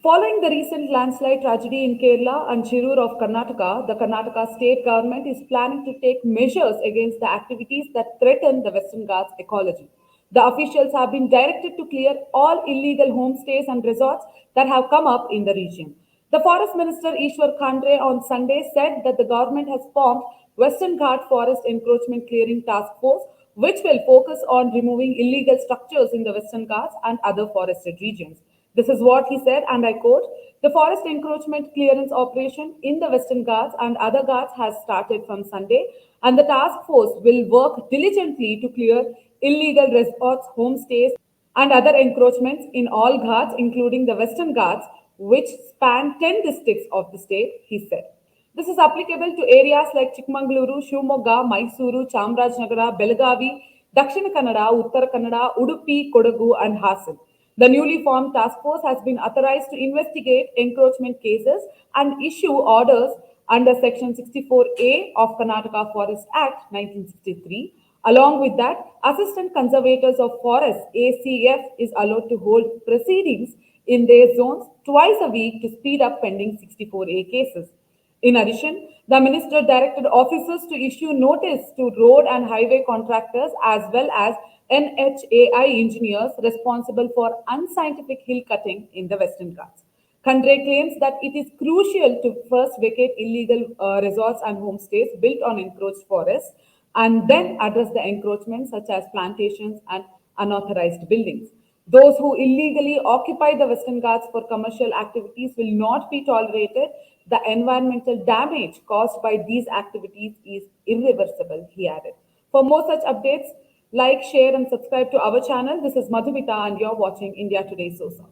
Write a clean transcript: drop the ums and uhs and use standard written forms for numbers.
Following the recent landslide tragedy in Kerala and Chirur of Karnataka, the Karnataka state government is planning to take measures against the activities that threaten the Western Ghats ecology. The officials have been directed to clear all illegal homestays and resorts that have come up in the region. The Forest Minister Ishwar Khandre on Sunday said that the government has formed Western Ghat Forest Encroachment Clearing Task Force, which will focus on removing illegal structures in the Western Ghats and other forested regions. This is what he said, and I quote: "The forest encroachment clearance operation in the Western Ghats and other Ghats has started from Sunday, and the task force will work diligently to clear illegal resorts, homestays, and other encroachments in all Ghats, including the Western Ghats, which span 10 districts of the state," he said. This is applicable to areas like Chikmagaluru, Shivamogga, Mysuru, Chamarajnagara, Belagavi, Dakshina Kannada, Uttara Kannada, Udupi, Kodagu, and Hassan. The newly formed task force has been authorized to investigate encroachment cases and issue orders under Section 64A of Karnataka Forest Act 1963. Along with that, Assistant Conservators of Forests (ACF) is allowed to hold proceedings in their zones twice a week to speed up pending 64A cases. In addition, the minister directed officers to issue notice to road and highway contractors as well as NHAI engineers responsible for unscientific hill cutting in the Western Ghats. Khandre claims that it is crucial to first vacate illegal resorts and homestays built on encroached forests and then address the encroachments such as plantations and unauthorized buildings. Those who illegally occupy the Western Ghats for commercial activities will not be tolerated. The environmental damage caused by these activities is irreversible, he added. For more such updates, like, share, and subscribe to our channel. This is Madhumita, and you're watching India Today SOSA.